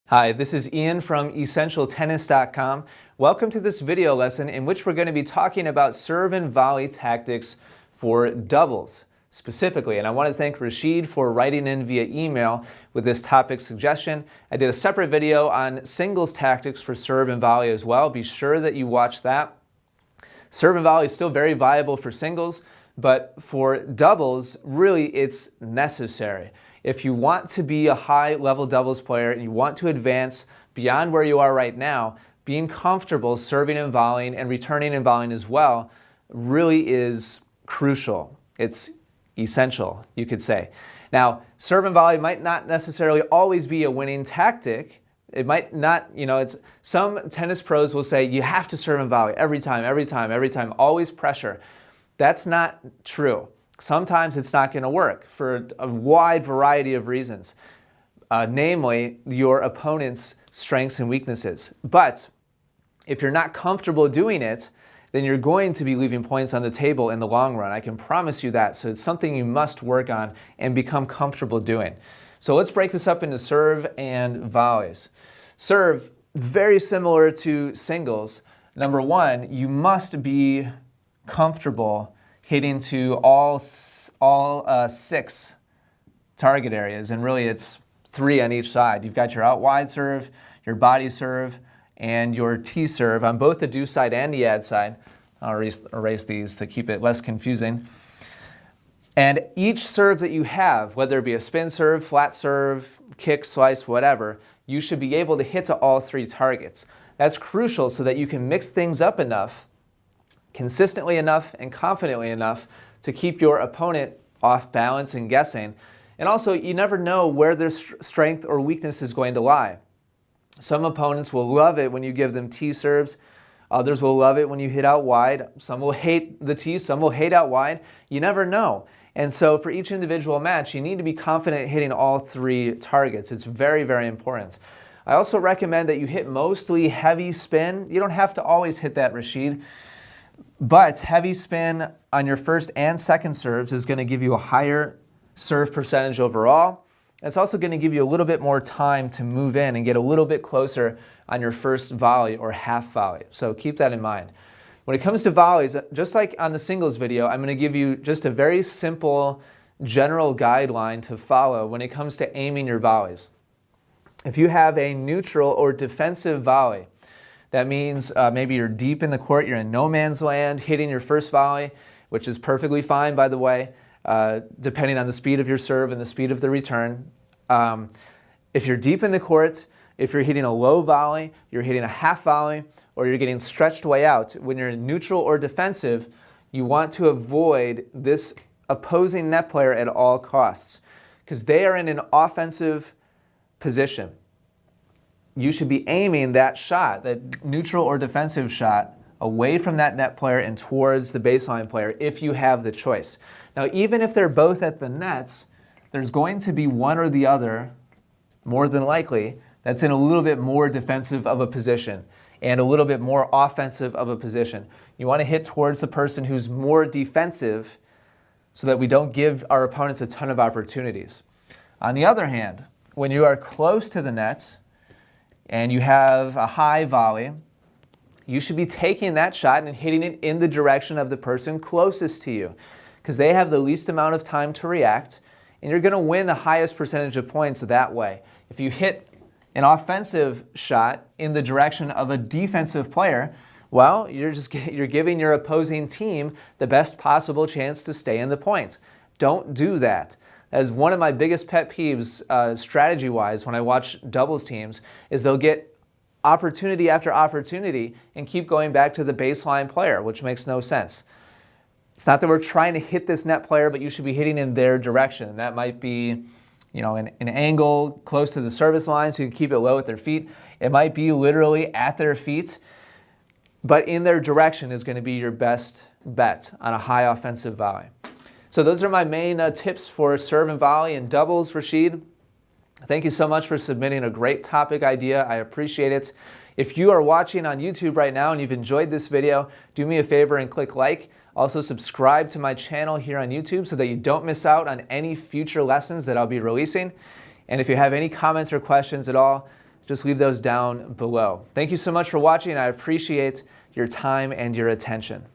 Hi, this is Ian from EssentialTennis.com. Welcome to this video lesson in which we're going to be talking about serve and volley tactics for doubles specifically. And I want to thank Rashid for writing in via email with this topic suggestion. I did a separate video on singles tactics for serve and volley as well. Be sure that you watch that. Serve and volley is still very viable for singles, but for doubles, really it's necessary. If you want to be a high-level doubles player and you want to advance beyond where you are right now, being comfortable serving and volleying and returning and volleying as well really is crucial. It's essential, you could say. Now, serve and volley might not necessarily always be a winning tactic. It might not, some tennis pros will say you have to serve and volley every time, always pressure. That's not true. Sometimes it's not going to work for a wide variety of reasons, namely your opponent's strengths and weaknesses. But if you're not comfortable doing it, then you're going to be leaving points on the table in the long run. I can promise you that. So it's something you must work on and become comfortable doing. So let's break this up into serve and volleys. Serve, very similar to singles. Number one, you must be comfortable hitting to all 6 target areas, and really it's 3 on each side. You've got your out wide serve, your body serve, and your T serve on both the do side and the ad side. I'll erase these to keep it less confusing. And each serve that you have, whether it be a spin serve, flat serve, kick, slice, whatever, you should be able to hit to all 3 targets. That's crucial so that you can mix things up enough, consistently enough and confidently enough to keep your opponent off balance and guessing. And also, you never know where their strength or weakness is going to lie. Some opponents will love it when you give them T serves. Others will love it when you hit out wide. Some will hate the T, some will hate out wide. You never know. And so for each individual match, you need to be confident hitting all 3 targets. It's very, very important. I also recommend that you hit mostly heavy spin. You don't have to always hit that, Rashid. But heavy spin on your first and second serves is going to give you a higher serve percentage overall. It's also going to give you a little bit more time to move in and get a little bit closer on your first volley or half volley. So keep that in mind. When it comes to volleys, just like on the singles video, I'm going to give you just a very simple general guideline to follow when it comes to aiming your volleys. If you have a neutral or defensive volley, that means maybe you're deep in the court, you're in no man's land, hitting your first volley, which is perfectly fine, by the way, depending on the speed of your serve and the speed of the return. If you're deep in the court, if you're hitting a low volley, you're hitting a half volley, or you're getting stretched way out, when you're neutral or defensive, you want to avoid this opposing net player at all costs because they are in an offensive position. You should be aiming that shot, that neutral or defensive shot, away from that net player and towards the baseline player if you have the choice. Now, even if they're both at the nets, there's going to be one or the other, more than likely, that's in a little bit more defensive of a position and a little bit more offensive of a position. You want to hit towards the person who's more defensive so that we don't give our opponents a ton of opportunities. On the other hand, when you are close to the nets, and you have a high volley, you should be taking that shot and hitting it in the direction of the person closest to you because they have the least amount of time to react, and you're going to win the highest percentage of points that way. If you hit an offensive shot in the direction of a defensive player, well, you're giving your opposing team the best possible chance to stay in the points. Don't do that. As one of my biggest pet peeves strategy-wise when I watch doubles teams is they'll get opportunity after opportunity and keep going back to the baseline player, which makes no sense. It's not that we're trying to hit this net player, but you should be hitting in their direction. That might be an angle close to the service line so you can keep it low at their feet. It might be literally at their feet, but in their direction is going to be your best bet on a high offensive volley. So those are my main tips for serve and volley and doubles, Rashid. Thank you so much for submitting a great topic idea. I appreciate it. If you are watching on YouTube right now and you've enjoyed this video, do me a favor and click like. Also subscribe to my channel here on YouTube so that you don't miss out on any future lessons that I'll be releasing. And if you have any comments or questions at all, just leave those down below. Thank you so much for watching. I appreciate your time and your attention.